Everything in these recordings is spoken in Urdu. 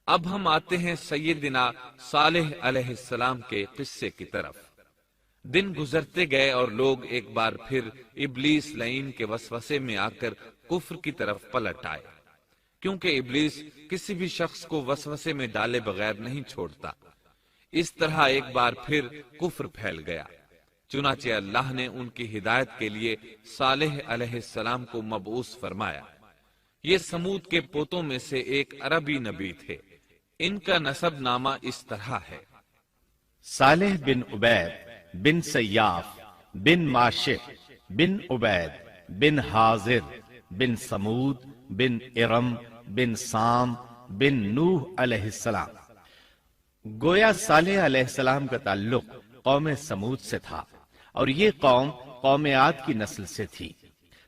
اب ہم آتے ہیں سیدنا صالح علیہ السلام کے قصے کی طرف۔ دن گزرتے گئے اور لوگ ایک بار پھر ابلیس لعین کے وسوسے میں آ کر کفر کی طرف پلٹ آئے، کیونکہ ابلیس کسی بھی شخص کو وسوسے میں ڈالے بغیر نہیں چھوڑتا۔ اس طرح ایک بار پھر کفر پھیل گیا، چنانچہ اللہ نے ان کی ہدایت کے لیے صالح علیہ السلام کو مبعوث فرمایا۔ یہ سمود کے پوتوں میں سے ایک عربی نبی تھے۔ ان کا نسب نامہ اس طرح ہے: صالح بن عبید بن سیاف بن ماشق بن عبید بن حاضر بن سمود بن ارم بن سام بن نوح علیہ السلام۔ گویا صالح علیہ السلام کا تعلق قوم سمود سے تھا، اور یہ قوم قوم عاد کی نسل سے تھی۔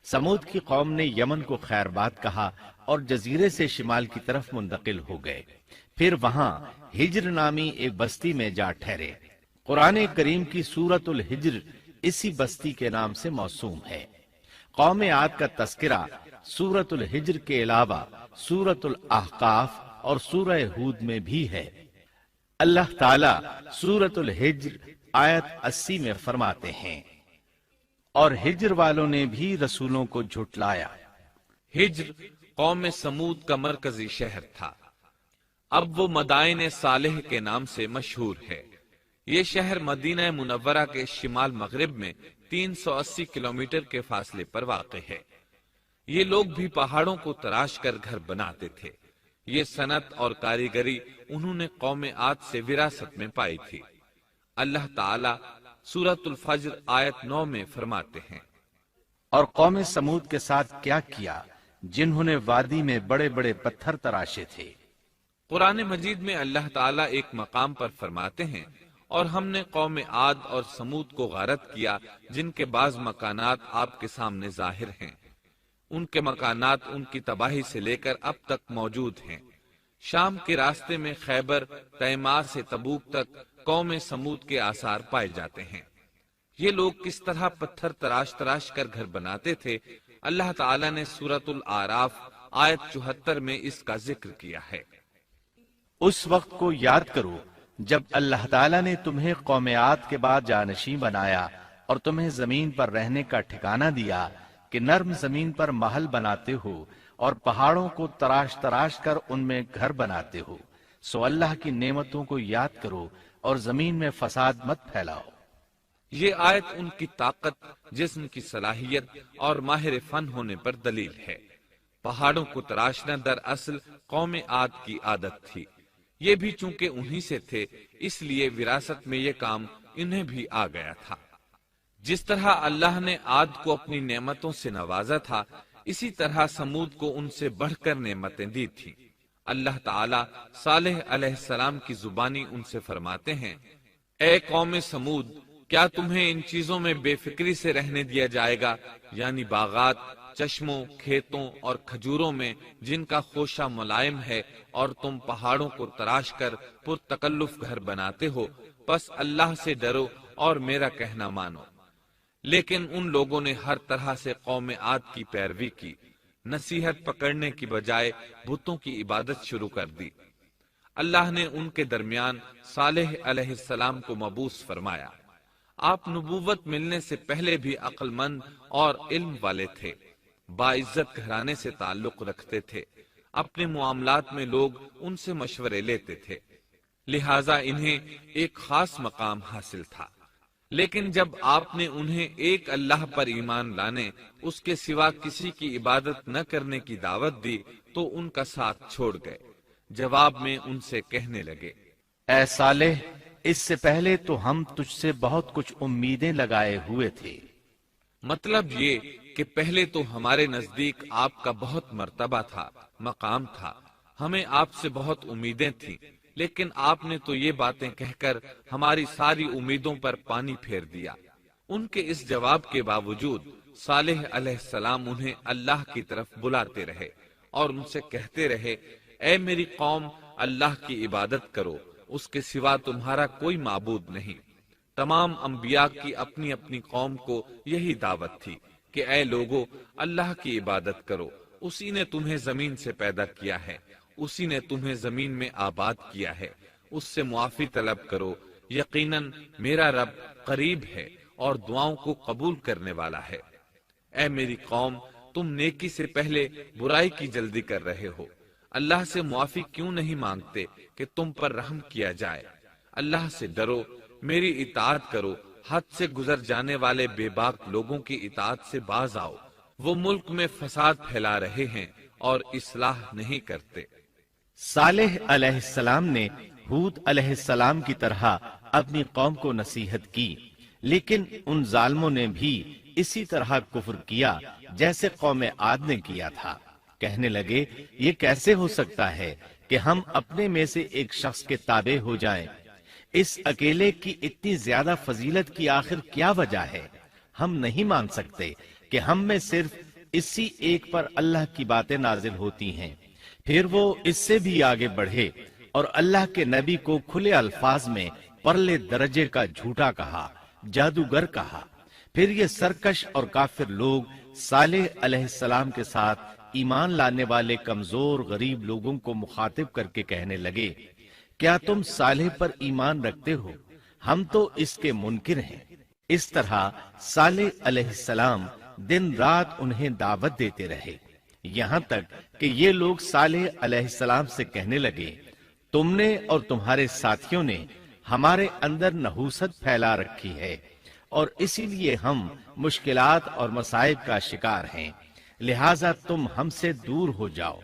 سمود کی قوم نے یمن کو خیر باد کہا اور جزیرے سے شمال کی طرف منتقل ہو گئے، پھر وہاں ہجر نامی ایک بستی میں جا ٹھہرے۔ قرآن کریم کی سورۃ الحجر اسی بستی کے نام سے موسوم ہے۔ قوم عاد کا تذکرہ سورۃ الحجر کے علاوہ سورۃ الاحقاف اور سورہ ہود میں بھی ہے۔ اللہ تعالی سورۃ الحجر آیت 80 میں فرماتے ہیں، اور ہجر والوں نے بھی رسولوں کو جھٹلایا۔ ہجر قوم سمود کا مرکزی شہر تھا۔ اب وہ مدائن صالح کے نام سے مشہور ہے۔ یہ شہر مدینہ منورہ کے شمال مغرب میں 380 کلومیٹر کے فاصلے پر واقع ہے۔ یہ لوگ بھی پہاڑوں کو تراش کر گھر بناتے تھے۔ یہ صنعت اور کاریگری انہوں نے قوم عاد سے وراثت میں پائی تھی۔ اللہ تعالی سورۃ الفجر آیت 9 میں فرماتے ہیں، اور قوم سمود کے ساتھ کیا کیا جنہوں نے وادی میں بڑے بڑے پتھر تراشے تھے۔ قرآن مجید میں اللہ تعالیٰ ایک مقام پر فرماتے ہیں، اور ہم نے قوم عاد اور سمود کو غارت کیا جن کے بعض مکانات آپ کے سامنے ظاہر ہیں۔ ان کے مکانات ان کی تباہی سے لے کر اب تک موجود ہیں۔ شام کے راستے میں خیبر، تیمار سے تبوک تک قوم سمود کے آثار پائے جاتے ہیں۔ یہ لوگ کس طرح پتھر تراش تراش کر گھر بناتے تھے، اللہ تعالیٰ نے سورۃ الاعراف آیت 74 میں اس کا ذکر کیا ہے۔ اس وقت کو یاد کرو جب اللہ تعالیٰ نے تمہیں قوم عاد کے بعد جانشین بنایا اور تمہیں زمین پر رہنے کا ٹھکانہ دیا کہ نرم زمین پر محل بناتے ہو اور پہاڑوں کو تراش تراش کر ان میں گھر بناتے ہو۔ سو اللہ کی نعمتوں کو یاد کرو اور زمین میں فساد مت پھیلاؤ۔ یہ آیت ان کی طاقت، جسم کی صلاحیت اور ماہر فن ہونے پر دلیل ہے۔ پہاڑوں کو تراشنا دراصل قوم عاد کی عادت تھی۔ یہ بھی چونکہ انہی سے تھے، اس لیے وراثت میں یہ کام انہیں بھی آ گیا تھا۔ جس طرح اللہ نے عاد کو اپنی نعمتوں سے نوازا تھا، اسی طرح سمود کو ان سے بڑھ کر نعمتیں دی تھی۔ اللہ تعالیٰ صالح علیہ السلام کی زبانی ان سے فرماتے ہیں، اے قوم سمود، کیا تمہیں ان چیزوں میں بے فکری سے رہنے دیا جائے گا، یعنی باغات، چشموں، کھیتوں اور کھجوروں میں جن کا خوشہ ملائم ہے، اور تم پہاڑوں کو تراش کر پرتکلف گھر بناتے ہو، پس اللہ سے ڈرو اور میرا کہنا مانو۔ لیکن ان لوگوں نے ہر طرح سے قوم عاد کی پیروی کی، نصیحت پکڑنے کی بجائے بتوں کی عبادت شروع کر دی۔ اللہ نے ان کے درمیان صالح علیہ السلام کو مبعوث فرمایا۔ آپ نبوت ملنے سے پہلے بھی عقل مند اور علم والے تھے، باعزت گھرانے سے تعلق رکھتے تھے، اپنے معاملات میں لوگ ان سے مشورے لیتے تھے، لہذا انہیں ایک خاص مقام حاصل تھا۔ لیکن جب آپ نے انہیں ایک اللہ پر ایمان لانے، اس کے سوا کسی کی عبادت نہ کرنے کی دعوت دی تو ان کا ساتھ چھوڑ گئے۔ جواب میں ان سے کہنے لگے، اے صالح، اس سے پہلے تو ہم تجھ سے بہت کچھ امیدیں لگائے ہوئے تھے۔ مطلب یہ کہ پہلے تو ہمارے نزدیک آپ کا بہت مرتبہ تھا، مقام تھا، ہمیں آپ سے بہت امیدیں تھیں، لیکن آپ نے تو یہ باتیں کہہ کر ہماری ساری امیدوں پر پانی پھیر دیا۔ ان کے اس جواب کے باوجود صالح علیہ السلام انہیں اللہ کی طرف بلاتے رہے اور ان سے کہتے رہے، اے میری قوم، اللہ کی عبادت کرو، اس کے سوا تمہارا کوئی معبود نہیں۔ تمام انبیاء کی اپنی اپنی قوم کو یہی دعوت تھی کہ اے لوگو، اللہ کی عبادت کرو، اسی نے تمہیں زمین سے پیدا کیا ہے اسی نے تمہیں زمین میں آباد کیا ہے، اس سے معافی طلب کرو، یقیناً میرا رب قریب ہے اور دعاؤں کو قبول کرنے والا ہے۔ اے میری قوم، تم نیکی سے پہلے برائی کی جلدی کر رہے ہو، اللہ سے معافی کیوں نہیں مانگتے کہ تم پر رحم کیا جائے؟ اللہ سے ڈرو، میری اطاعت کرو، حد سے گزر جانے والے بے باک لوگوں کی اطاعت سے باز آؤ، وہ ملک میں فساد پھیلا رہے ہیں اور اصلاح نہیں کرتے۔ صالح علیہ السلام نے ہود علیہ السلام کی طرح اپنی قوم کو نصیحت کی، لیکن ان ظالموں نے بھی اسی طرح کفر کیا جیسے قوم عاد نے کیا تھا۔ کہنے لگے، یہ کیسے ہو سکتا ہے کہ ہم اپنے میں سے ایک شخص کے تابع ہو جائیں؟ اس اکیلے کی اتنی زیادہ فضیلت کی آخر کیا وجہ ہے؟ ہم نہیں مان سکتے کہ ہم میں صرف اسی ایک پر اللہ کی باتیں نازل ہوتی ہیں۔ پھر وہ اس سے بھی آگے بڑھے اور اللہ کے نبی کو کھلے الفاظ میں پرلے درجے کا جھوٹا کہا، جادوگر کہا۔ پھر یہ سرکش اور کافر لوگ صالح علیہ السلام کے ساتھ ایمان لانے والے کمزور غریب لوگوں کو مخاطب کر کے کہنے لگے، کیا تم صالح پر ایمان رکھتے ہو؟ ہم تو اس کے منکر ہیں۔ اس طرح صالح علیہ السلام دن رات انہیں دعوت دیتے رہے، یہاں تک کہ یہ لوگ صالح علیہ السلام سے کہنے لگے، تم نے اور تمہارے ساتھیوں نے ہمارے اندر نحوست پھیلا رکھی ہے اور اسی لیے ہم مشکلات اور مصائب کا شکار ہیں، لہذا تم ہم سے دور ہو جاؤ۔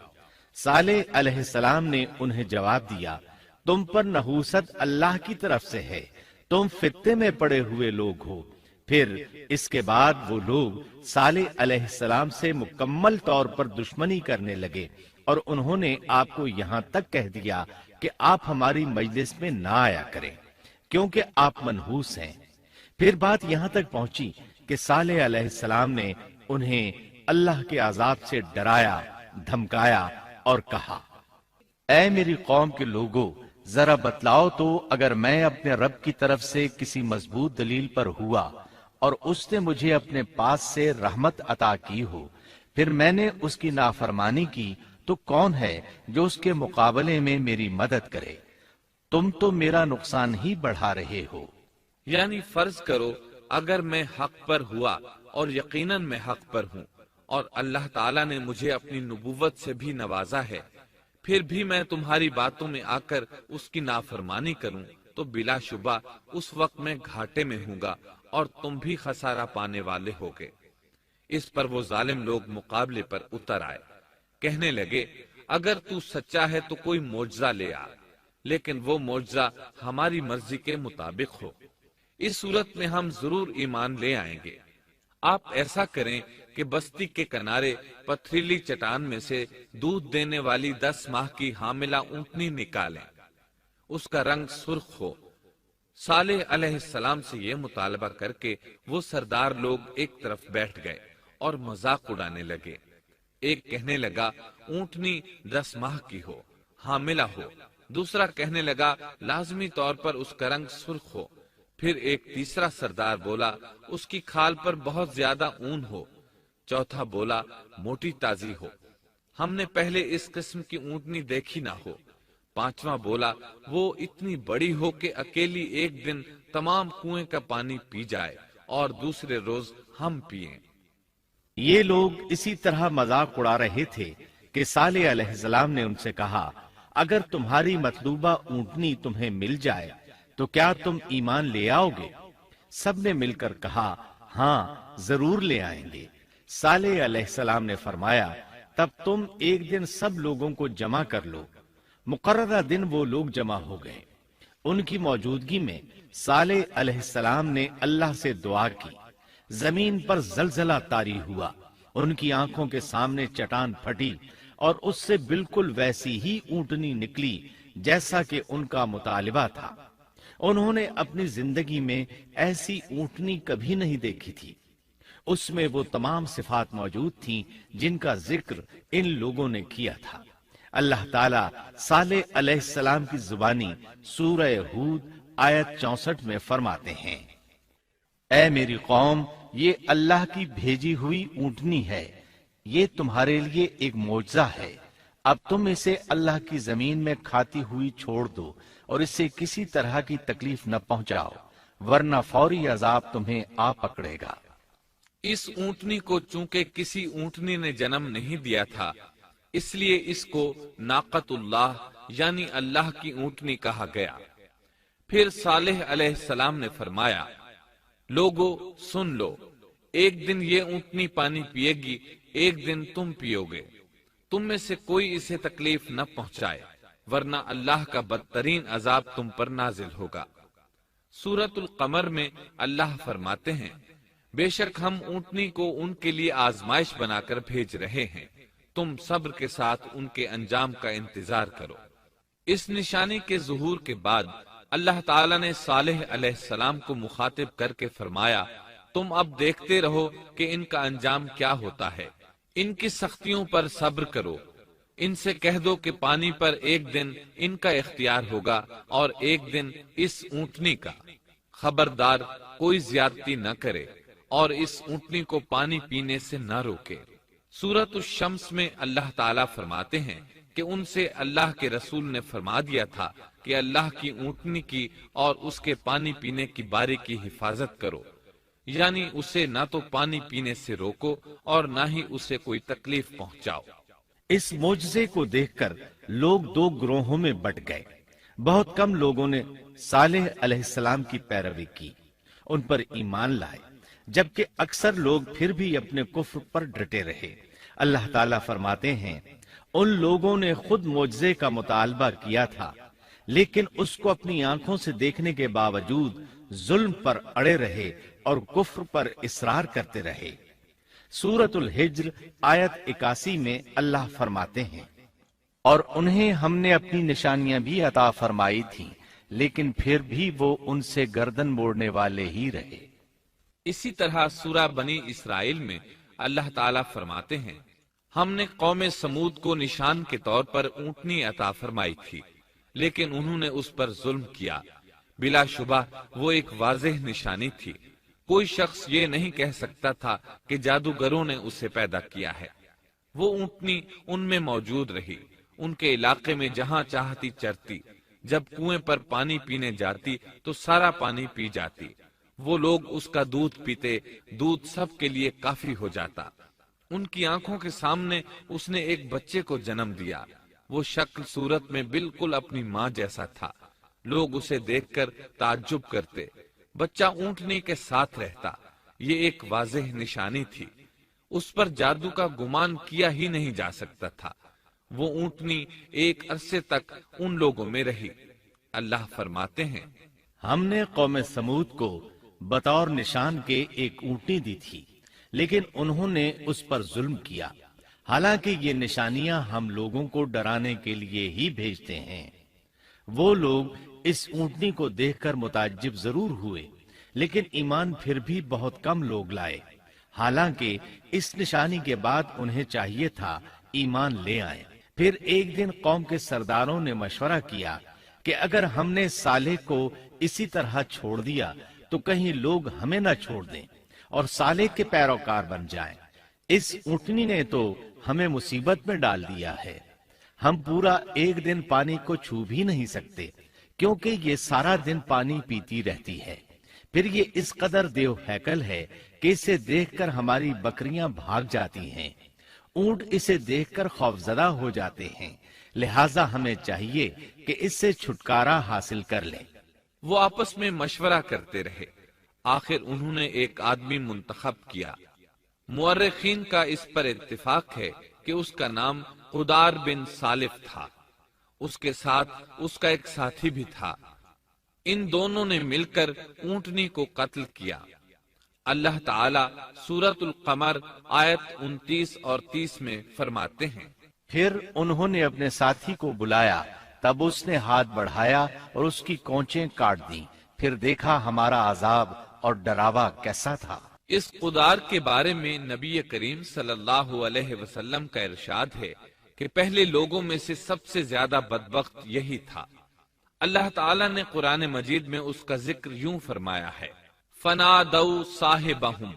صالح علیہ السلام نے انہیں جواب دیا، تم پر نحوست اللہ کی طرف سے ہے، تم فتنے میں پڑے ہوئے لوگ ہو۔ پھر اس کے بعد وہ لوگ صالح علیہ السلام سے مکمل طور پر دشمنی کرنے لگے اور انہوں نے آپ کو یہاں تک کہہ دیا کہ آپ ہماری مجلس میں نہ آیا کریں کیونکہ آپ منحوس ہیں۔ پھر بات یہاں تک پہنچی کہ صالح علیہ السلام نے انہیں اللہ کے عذاب سے ڈرایا، دھمکایا اور کہا، اے میری قوم کے لوگوں، ذرا بتلاؤ تو اگر میں اپنے رب کی طرف سے کسی مضبوط دلیل پر ہوا اور اس نے مجھے اپنے پاس سے رحمت عطا کی ہو، پھر میں نے اس کی نافرمانی کی، تو کون ہے جو اس کے مقابلے میں میری مدد کرے؟ تم تو میرا نقصان ہی بڑھا رہے ہو۔ یعنی فرض کرو اگر میں حق پر ہوا اور یقیناً میں حق پر ہوں اور اللہ تعالیٰ نے مجھے اپنی نبوت سے بھی نوازا ہے، پھر بھی میں تمہاری باتوں میں آ کر اس کی نافرمانی کروں تو بلا شبہ اس وقت میں گھاٹے میں ہوں گا اور تم بھی خسارہ پانے والے ہوگے۔ اس پر وہ ظالم لوگ مقابلے پر اتر آئے، کہنے لگے، اگر تو سچا ہے تو کوئی معجزہ لے آ، لیکن وہ معجزہ ہماری مرضی کے مطابق ہو، اس صورت میں ہم ضرور ایمان لے آئیں گے۔ آپ ایسا کریں کہ بستی کے کنارے پتھریلی چٹان میں سے دودھ دینے والی 10 ماہ کی حاملہ اونٹنی نکالیں، اس کا رنگ سرخ ہو۔ صالح علیہ السلام سے یہ مطالبہ کر کے وہ سردار لوگ ایک طرف بیٹھ گئے اور مذاق اڑانے لگے۔ ایک کہنے لگا اونٹنی 10 ماہ کی ہو، حاملہ ہو۔ دوسرا کہنے لگا لازمی طور پر اس کا رنگ سرخ ہو۔ پھر ایک تیسرا سردار بولا اس کی کھال پر بہت زیادہ اون ہو۔ چوتھا بولا موٹی تازی ہو، ہم نے پہلے اس قسم کی اونٹنی دیکھی نہ ہو۔ پانچواں بولا وہ اتنی بڑی ہو کہ اکیلی ایک دن تمام کنویں کا پانی پی جائے اور دوسرے روز ہم پیئیں۔ یہ لوگ اسی طرح مذاق اڑا رہے تھے کہ صالح علیہ السلام نے ان سے کہا، اگر تمہاری مطلوبہ اونٹنی تمہیں مل جائے تو کیا تم ایمان لے آؤ گے؟ سب نے مل کر کہا، ہاں ضرور لے آئیں گے۔ صالح علیہ السلام نے فرمایا، تب تم ایک دن سب لوگوں کو جمع کر لو۔ مقررہ دن وہ لوگ جمع ہو گئے۔ ان کی موجودگی میں صالح علیہ السلام نے اللہ سے دعا کی، زمین پر زلزلہ طاری ہوا، ان کی آنکھوں کے سامنے چٹان پھٹی اور اس سے بالکل ویسی ہی اونٹنی نکلی جیسا کہ ان کا مطالبہ تھا۔ انہوں نے اپنی زندگی میں ایسی اونٹنی کبھی نہیں دیکھی تھی۔ اس میں وہ تمام صفات موجود تھیں جن کا ذکر ان لوگوں نے کیا تھا۔ اللہ تعالیٰ صالح علیہ السلام کی زبانی سورہ ہود آیت 64 میں فرماتے ہیں، اے میری قوم، یہ اللہ کی بھیجی ہوئی اونٹنی ہے، یہ تمہارے لیے ایک معجزہ ہے۔ اب تم اسے اللہ کی زمین میں کھاتی ہوئی چھوڑ دو اور اسے کسی طرح کی تکلیف نہ پہنچاؤ، ورنہ فوری عذاب تمہیں آ پکڑے گا۔ اس اونٹنی کو چونکہ کسی اونٹنی نے جنم نہیں دیا تھا، اس لیے اس کو ناقۃ اللہ یعنی اللہ کی اونٹنی کہا گیا۔ پھر صالح علیہ السلام نے فرمایا، لوگو سن لو، ایک دن یہ اونٹنی پانی پیے گی، ایک دن تم پیو گے، تم میں سے کوئی اسے تکلیف نہ پہنچائے، ورنہ اللہ کا بدترین عذاب تم پر نازل ہوگا۔ سورۃ القمر میں اللہ فرماتے ہیں، بے شک ہم اونٹنی کو ان کے لیے آزمائش بنا کر بھیج رہے ہیں، تم صبر کے ساتھ ان کے انجام کا انتظار کرو۔ اس نشانی کے ظہور کے بعد اللہ تعالیٰ نے صالح علیہ السلام کو مخاطب کر کے فرمایا، تم اب دیکھتے رہو کہ ان کا انجام کیا ہوتا ہے، ان کی سختیوں پر صبر کرو، ان سے کہہ دو کہ پانی پر ایک دن ان کا اختیار ہوگا اور ایک دن اس اونٹنی کا، خبردار کوئی زیادتی نہ کرے اور اس اونٹنی کو پانی پینے سے نہ روکے۔ سورۃ الشمس میں اللہ تعالیٰ فرماتے ہیں کہ ان سے اللہ کے رسول نے فرما دیا تھا کہ اللہ کی اونٹنی کی اور اس کے پانی پینے کی باری کی حفاظت کرو، یعنی اسے نہ تو پانی پینے سے روکو اور نہ ہی اسے کوئی تکلیف پہنچاؤ۔ اس معجزے کو دیکھ کر لوگ دو گروہوں میں بٹ گئے۔ بہت کم لوگوں نے صالح علیہ السلام کی پیروی کی، ان پر ایمان لائے، جبکہ اکثر لوگ پھر بھی اپنے کفر پر ڈٹے رہے۔ اللہ تعالیٰ فرماتے ہیں، ان لوگوں نے خود معجزے کا مطالبہ کیا تھا، لیکن اس کو اپنی آنکھوں سے دیکھنے کے باوجود ظلم پر اڑے رہے اور کفر پر اصرار کرتے رہے۔ سورۃ الحجر آیت 81 میں اللہ فرماتے ہیں، اور انہیں ہم نے اپنی نشانیاں بھی عطا فرمائی تھیں، لیکن پھر بھی وہ ان سے گردن موڑنے والے ہی رہے۔ اسی طرح سورہ بنی اسرائیل میں اللہ تعالیٰ فرماتے ہیں، ہم نے قوم سمود کو نشان کے طور پر اونٹنی عطا فرمائی تھی، لیکن انہوں نے اس پر ظلم کیا۔ بلا شبہ وہ ایک واضح نشانی تھی، کوئی شخص یہ نہیں کہہ سکتا تھا کہ جادوگروں نے اسے پیدا کیا ہے۔ وہ اونٹنی ان میں موجود رہی، ان کے علاقے میں جہاں چاہتی چرتی، جب کنویں پر پانی پینے جاتی تو سارا پانی پی جاتی، وہ لوگ اس کا دودھ پیتے، دودھ سب کے لیے کافی ہو جاتا۔ ان کی آنکھوں کے سامنے اس نے ایک بچے کو جنم دیا، وہ شکل صورت میں بالکل اپنی ماں جیسا تھا، لوگ اسے دیکھ کر تعجب کرتے، بچہ اونٹنی کے ساتھ رہتا، یہ ایک واضح نشانی تھی، اس پر جادو کا گمان کیا ہی نہیں جا سکتا تھا۔ وہ اونٹنی ایک عرصے تک ان لوگوں میں رہی۔ اللہ فرماتے ہیں، ہم نے قوم سمود کو بطور نشان کے ایک اونٹنی دی تھی، لیکن انہوں نے اس پر ظلم کیا، حالانکہ یہ نشانیاں ہم لوگوں کو ڈرانے کے لیے ہی بھیجتے ہیں۔ وہ لوگ اس اونٹنی کو دیکھ کر متعجب ضرور ہوئے، لیکن ایمان پھر بھی بہت کم لوگ لائے، حالانکہ اس نشانی کے بعد انہیں چاہیے تھا ایمان لے آئیں۔ پھر ایک دن قوم کے سرداروں نے مشورہ کیا کہ اگر ہم نے صالح کو اسی طرح چھوڑ دیا تو کہیں لوگ ہمیں نہ چھوڑ دیں اور صالح کے پیروکار بن جائیں۔ اس اونٹنی نے تو ہمیں مصیبت میں ڈال دیا ہے، ہم پورا ایک دن پانی کو چھو بھی نہیں سکتے، کیونکہ یہ سارا دن پانی پیتی رہتی ہے۔ پھر یہ اس قدر دیو ہیکل ہے کہ اسے دیکھ کر ہماری بکریاں بھاگ جاتی ہیں، اونٹ اسے دیکھ کر خوفزدہ ہو جاتے ہیں، لہٰذا ہمیں چاہیے کہ اس سے چھٹکارا حاصل کر لیں۔ وہ آپس میں مشورہ کرتے رہے، آخر انہوں نے ایک آدمی منتخب کیا۔ مورخین کا اس پر اتفاق ہے کہ اس کا نام قدار بن سالف تھا، اس کے ساتھ اس کا ایک ساتھی بھی تھا۔ ان دونوں نے مل کر اونٹنی کو قتل کیا۔ اللہ تعالیٰ سورۃ القمر آیت 29 اور 30 میں فرماتے ہیں، پھر انہوں نے اپنے ساتھی کو بلایا، تب اس نے ہاتھ بڑھایا اور اس کی کونچیں کاٹ دیں، پھر دیکھا ہمارا عذاب اور ڈراوا کیسا تھا۔ اس قدار کے بارے میں نبی کریم صلی اللہ علیہ وسلم کا ارشاد ہے کہ پہلے لوگوں میں سے سب سے زیادہ بدبخت یہی تھا۔ اللہ تعالیٰ نے قرآن مجید میں اس کا ذکر یوں فرمایا ہے، فنادوا صاحبہم،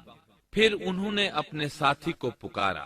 پھر انہوں نے اپنے ساتھی کو پکارا۔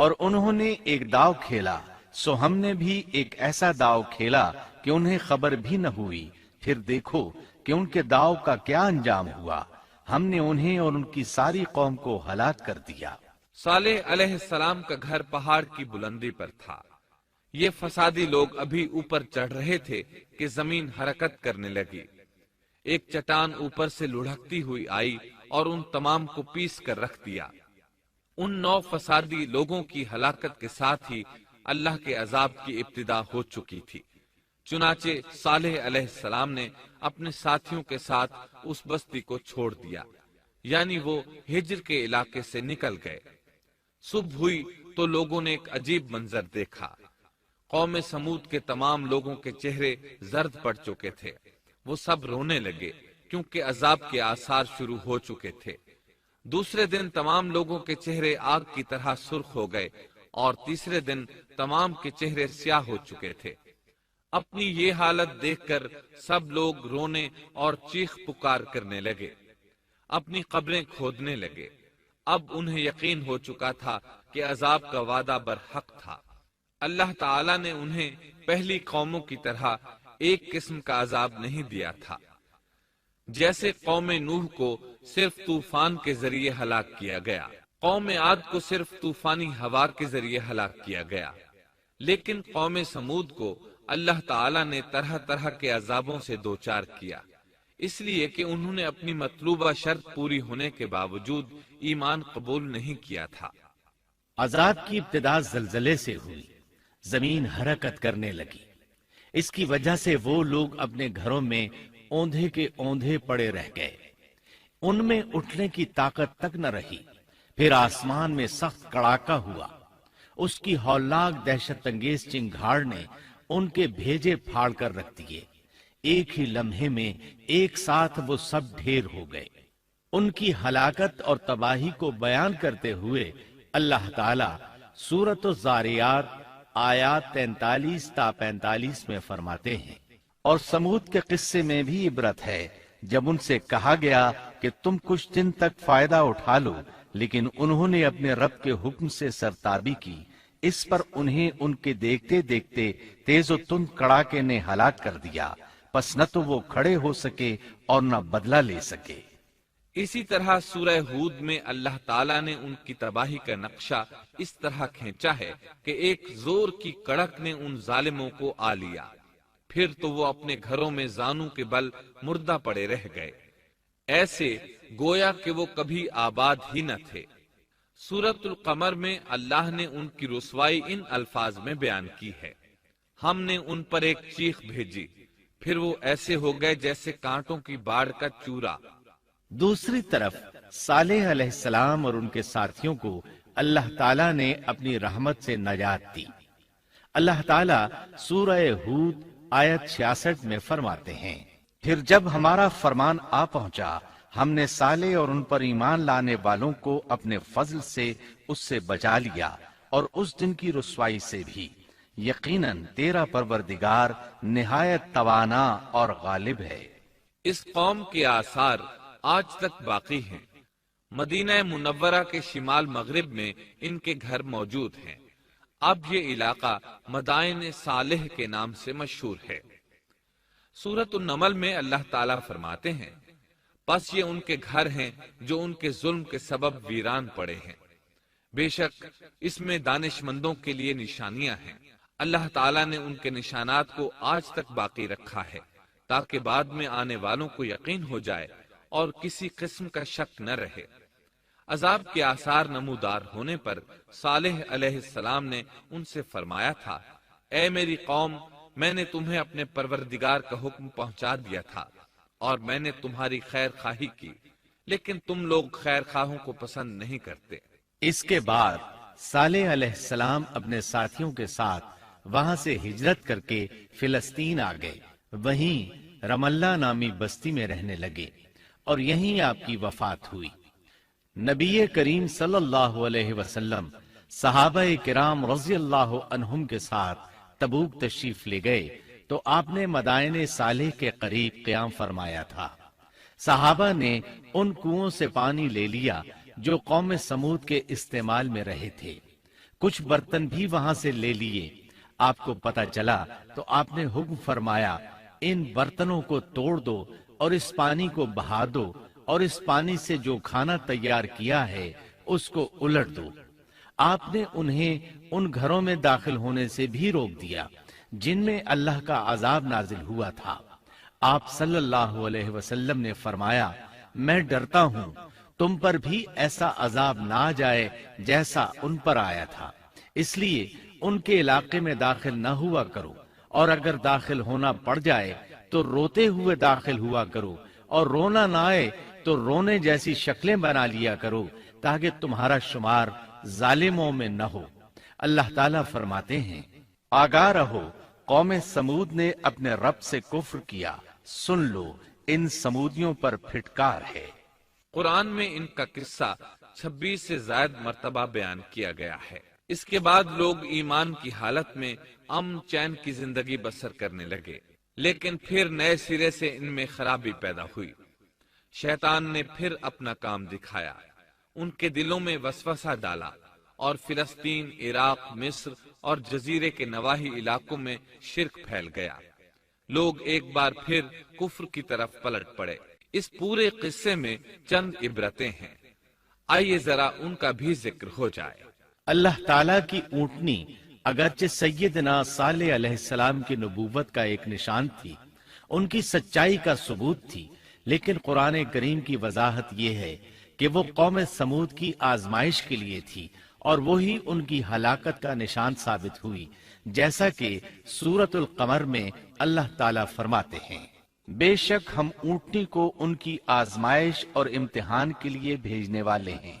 اور انہوں نے ایک داؤ کھیلا، سو ہم نے بھی ایک ایسا داؤ کھیلا کہ انہیں خبر بھی نہ ہوئی، پھر دیکھو کہ ان کے داؤ کا کیا انجام ہوا، ہم نے انہیں اور ان کی ساری قوم کو ہلاک کر دیا۔ صالح علیہ السلام کا گھر پہاڑ کی بلندی پر تھا۔ یہ فسادی لوگ ابھی اوپر چڑھ رہے تھے کہ زمین حرکت کرنے لگی۔ ایک چٹان اوپر سے لڑھکتی ہوئی آئی اور ان تمام کو پیس کر رکھ دیا۔ ان 9 فسادی لوگوں کی ہلاکت کے ساتھ ہی اللہ کے عذاب کی ابتدا ہو چکی تھی۔ چنانچہ صالح علیہ السلام نے اپنے ساتھیوں کے ساتھ اس بستی کو چھوڑ دیا، یعنی وہ ہجر کے علاقے سے نکل گئے۔ صبح ہوئی تو لوگوں نے ایک عجیب منظر دیکھا۔ قوم سمود کے تمام لوگوں کے چہرے زرد پڑ چکے تھے، وہ سب رونے لگے کیونکہ عذاب کے آثار شروع ہو چکے تھے۔ دوسرے دن تمام لوگوں کے چہرے آگ کی طرح سرخ ہو گئے اور تیسرے دن تمام کے چہرے سیاہ ہو چکے تھے۔ اپنی یہ حالت دیکھ کر سب لوگ رونے اور چیخ پکار کرنے لگے، اپنی قبریں کھودنے لگے۔ اب انہیں یقین ہو چکا تھا کہ عذاب کا وعدہ برحق تھا۔ اللہ تعالیٰ نے انہیں پہلی قوموں کی طرح ایک قسم کا عذاب نہیں دیا تھا۔ جیسے قوم نوح کو صرف طوفان کے ذریعے ہلاک کیا گیا، قوم عاد کو صرف طوفانی ہوا کے ذریعے ہلاک کیا گیا، لیکن قوم سمود کو اللہ تعالیٰ نے طرح طرح کے عذابوں سے دوچار کیا، اس لیے کہ انہوں نے اپنی مطلوبہ شرط پوری ہونے کے باوجود ایمان قبول نہیں کیا تھا۔ عذاب کی ابتدا زلزلے سے ہوئی، زمین حرکت کرنے لگی۔ اس کی وجہ سے وہ لوگ اپنے گھروں میں اوندھے کے اوندھے پڑے رہ گئے، ان میں اٹھنے کی طاقت تک نہ رہی۔ پھر آسمان میں سخت کڑاکا ہوا، اس کی ہولناک دہشت انگیز چنگھاڑ نے ان کے بھیجے پھاڑ کر رکھ دیے۔ ایک ہی لمحے میں ایک ساتھ وہ سب ڈھیر ہو گئے۔ ان کی ہلاکت اور تباہی کو بیان کرتے ہوئے اللہ تعالی سورۃ الذاریات آیات 43 تا 45 میں فرماتے ہیں، اور سمود کے قصے میں بھی عبرت ہے جب ان سے کہا گیا کہ تم کچھ دن تک فائدہ اٹھا لو، لیکن انہوں نے اپنے رب کے حکم سے سرتابی کی، اس پر انہیں ان کے دیکھتے دیکھتے تیز و تند کڑاکے نے ہلاک کر دیا، پس نہ تو وہ کھڑے ہو سکے اور نہ بدلہ لے سکے۔ اسی طرح سورہ ہود میں اللہ تعالیٰ نے ان کی تباہی کا نقشہ اس طرح کھینچا ہے کہ ایک زور کی کڑک نے ان ظالموں کو آ لیا، پھر تو وہ اپنے گھروں میں زانوں کے بل مردہ پڑے رہ گئے، ایسے گویا کہ وہ کبھی آباد ہی نہ تھے۔ سورۃ القمر میں اللہ نے ان کی رسوائی ان الفاظ میں بیان کی ہے، ہم نے ان پر ایک چیخ بھیجی، پھر وہ ایسے ہو گئے جیسے کانٹوں کی باڑ کا چورا۔ دوسری طرف صالح علیہ السلام اور ان کے ساتھیوں کو اللہ تعالیٰ نے اپنی رحمت سے نجات دی۔ اللہ تعالیٰ سورہ ہود آیت 66 میں فرماتے ہیں، پھر جب ہمارا فرمان آ پہنچا، ہم نے صالح اور ان پر ایمان لانے والوں کو اپنے فضل سے اس سے بچا لیا اور اس دن کی رسوائی سے بھی۔ یقیناً تیرا پروردگار نہایت توانا اور غالب ہے۔ اس قوم کے آثار آج تک باقی ہیں۔ مدینہ منورہ کے شمال مغرب میں ان کے گھر موجود ہیں۔ اب یہ علاقہ مدائن صالح کے نام سے مشہور ہے۔ سورۃ النمل میں اللہ تعالیٰ فرماتے ہیں، پس یہ ان کے گھر ہیں جو ان کے ظلم کے سبب ویران پڑے ہیں، بے شک اس میں دانش مندوں کے لیے نشانیاں ہیں۔ اللہ تعالیٰ نے ان کے نشانات کو آج تک باقی رکھا ہے تاکہ بعد میں آنے والوں کو یقین ہو جائے اور کسی قسم کا شک نہ رہے۔ عذاب کے آثار نمودار ہونے پر صالح علیہ السلام نے ان سے فرمایا تھا، اے میری قوم، میں نے تمہیں اپنے پروردگار کا حکم پہنچا دیا تھا اور میں نے تمہاری خیر خواہی کی، لیکن تم لوگ خیر خواہوں کو پسند نہیں کرتے۔ اس کے بعد صالح علیہ السلام اپنے ساتھیوں کے ساتھ وہاں سے ہجرت کر کے فلسطین آ گئے، وہیں رملہ نامی بستی میں رہنے لگے اور یہیں آپ کی وفات ہوئی۔ نبی کریم صلی اللہ علیہ وسلم صحابہ کرام رضی اللہ عنہم کے ساتھ تبوک تشریف لے گئے تو آپ نے مدائن صالح کے قریب قیام فرمایا تھا۔ صحابہ نے ان کنووں سے پانی لے لیا جو قوم سمود کے استعمال میں رہے تھے۔ کچھ برتن بھی وہاں سے لے لیے۔ آپ کو پتہ چلا تو آپ نے حکم فرمایا ان برتنوں کو توڑ دو اور اس پانی کو بہا دو اور اس پانی سے جو کھانا تیار کیا ہے اس کو الٹ دو۔ آپ نے انہیں ان گھروں میں داخل ہونے سے بھی روک دیا جن میں اللہ کا عذاب نازل ہوا تھا۔ آپ صلی اللہ علیہ وسلم نے فرمایا میں ڈرتا ہوں تم پر بھی ایسا عذاب نہ آ جائے جیسا ان پر آیا تھا، اس لیے ان کے علاقے میں داخل نہ ہوا کرو، اور اگر داخل ہونا پڑ جائے تو روتے ہوئے داخل ہوا کرو، اور رونا نہ آئے تو رونے جیسی شکلیں بنا لیا کرو تاکہ تمہارا شمار ظالموں میں نہ ہو۔ اللہ تعالیٰ فرماتے ہیں آگاہ رہو، قوم سمود نے اپنے رب سے کفر کیا، سن لو ان سمودیوں پر پھٹکار ہے۔ قرآن میں ان کا قصہ 26 سے زائد مرتبہ بیان کیا گیا ہے۔ اس کے بعد لوگ ایمان کی حالت میں امن چین کی زندگی بسر کرنے لگے، لیکن پھر نئے سرے سے ان میں خرابی پیدا ہوئی۔ شیطان نے پھر اپنا کام دکھایا، ان کے دلوں میں وسوسہ ڈالا اور فلسطین، عراق، مصر اور جزیرے کے نواحی علاقوں میں شرک پھیل گیا۔ لوگ ایک بار پھر کفر کی طرف پلٹ پڑے۔ اس پورے قصے میں چند عبرتیں ہیں، آئیے ذرا ان کا بھی ذکر ہو جائے۔ اللہ تعالیٰ کی اونٹنی اگرچہ سیدنا صالح علیہ السلام کی نبوت کا ایک نشان تھی، ان کی سچائی کا ثبوت تھی، لیکن قرآن کریم کی وضاحت یہ ہے کہ وہ قوم سمود کی آزمائش کے لیے تھی اور وہی ان کی ہلاکت کا نشان ثابت ہوئی، جیسا کہ سورۃ القمر میں اللہ تعالیٰ فرماتے ہیں بے شک ہم اونٹنی کو ان کی آزمائش اور امتحان کے لیے بھیجنے والے ہیں،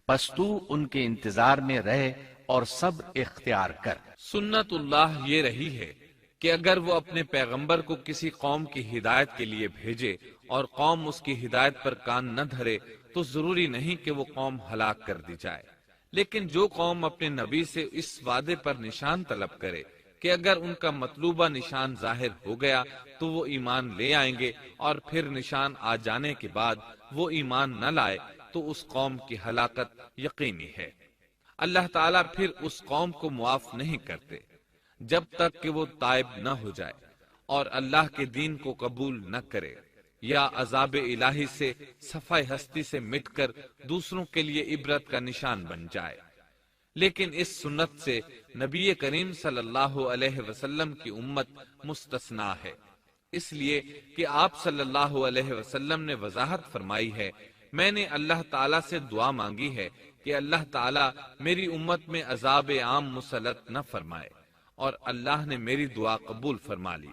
پس تو ان کے انتظار میں رہ اور صبر اختیار کر۔ سنت اللہ یہ رہی ہے کہ اگر وہ اپنے پیغمبر کو کسی قوم کی ہدایت کے لیے بھیجے اور قوم اس کی ہدایت پر کان نہ دھرے تو ضروری نہیں کہ وہ قوم ہلاک کر دی جائے، لیکن جو قوم اپنے نبی سے اس وعدے پر نشان طلب کرے کہ اگر ان کا مطلوبہ نشان ظاہر ہو گیا تو وہ ایمان لے آئیں گے، اور پھر نشان آ جانے کے بعد وہ ایمان نہ لائے تو اس قوم کی ہلاکت یقینی ہے۔ اللہ تعالیٰ پھر اس قوم کو معاف نہیں کرتے جب تک کہ وہ تائب نہ ہو جائے اور اللہ کے دین کو قبول نہ کرے، یا عذاب الہی سے صفحہ ہستی سے مٹ کر دوسروں کے لیے عبرت کا نشان بن جائے۔ لیکن اس سنت سے نبی کریم صلی اللہ علیہ وسلم کی امت مستثنا ہے، اس لیے کہ آپ صلی اللہ علیہ وسلم نے وضاحت فرمائی ہے میں نے اللہ تعالیٰ سے دعا مانگی ہے کہ اللہ تعالیٰ میری امت میں عذاب عام مسلط نہ فرمائے، اور اللہ نے میری دعا قبول فرما لی۔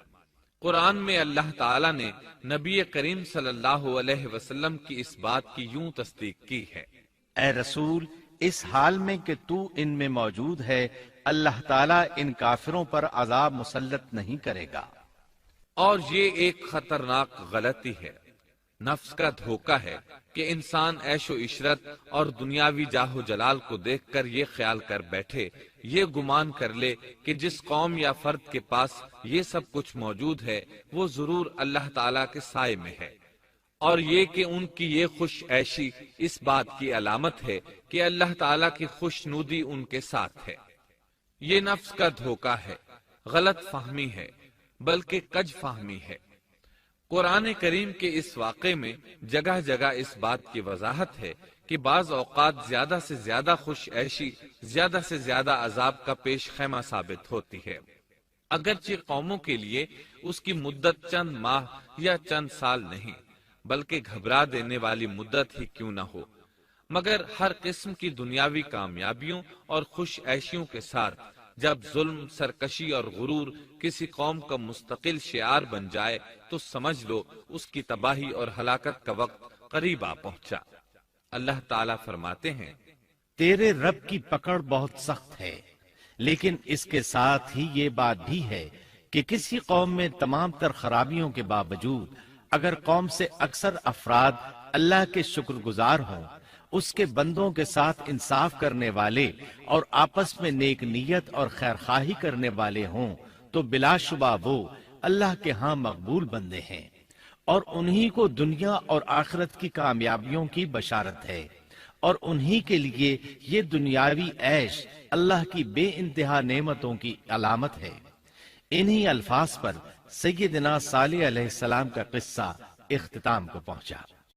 قرآن میں اللہ تعالیٰ نے نبی کریم صلی اللہ علیہ وسلم کی اس بات کی یوں تصدیق کی ہے اے رسول، اس حال میں کہ تو ان میں موجود ہے، اللہ تعالیٰ ان کافروں پر عذاب مسلط نہیں کرے گا۔ اور یہ ایک خطرناک غلطی ہے، نفس کا دھوکہ ہے کہ انسان عیش و عشرت اور دنیاوی جاہ و جلال کو دیکھ کر یہ خیال کر بیٹھے، یہ گمان کر لے کہ جس قوم یا فرد کے پاس یہ سب کچھ موجود ہے وہ ضرور اللہ تعالیٰ کے سائے میں ہے، اور یہ کہ ان کی یہ خوش عیشی اس بات کی علامت ہے کہ اللہ تعالیٰ کی خوشنودی ان کے ساتھ ہے۔ یہ نفس کا دھوکہ ہے، غلط فہمی ہے، بلکہ کج فہمی ہے۔ قرآن کریم کے اس واقعے میں جگہ جگہ اس بات کی وضاحت ہے کہ بعض اوقات زیادہ سے زیادہ خوش عیشی زیادہ سے زیادہ عذاب کا پیش خیمہ ثابت ہوتی ہے، اگرچہ قوموں کے لیے اس کی مدت چند ماہ یا چند سال نہیں بلکہ گھبرا دینے والی مدت ہی کیوں نہ ہو، مگر ہر قسم کی دنیاوی کامیابیوں اور خوش عیشیوں کے ساتھ جب ظلم، سرکشی اور غرور کسی قوم کا مستقل شعار بن جائے تو سمجھ لو اس کی تباہی اور ہلاکت کا وقت قریب آ پہنچا۔ اللہ تعالیٰ فرماتے ہیں تیرے رب کی پکڑ بہت سخت ہے، لیکن اس کے ساتھ ہی یہ بات بھی ہے کہ کسی قوم میں تمام تر خرابیوں کے باوجود اگر قوم سے اکثر افراد اللہ کے شکر گزار ہوں، اس کے بندوں کے ساتھ انصاف کرنے والے اور آپس میں نیک نیت اور خیر خواہی کرنے والے ہوں، تو بلا شبہ وہ اللہ کے ہاں مقبول بندے ہیں، اور انہی کو دنیا اور آخرت کی کامیابیوں کی بشارت ہے، اور انہی کے لیے یہ دنیاوی عیش اللہ کی بے انتہا نعمتوں کی علامت ہے۔ انہی الفاظ پر سیدنا صالح علیہ السلام کا قصہ اختتام کو پہنچا۔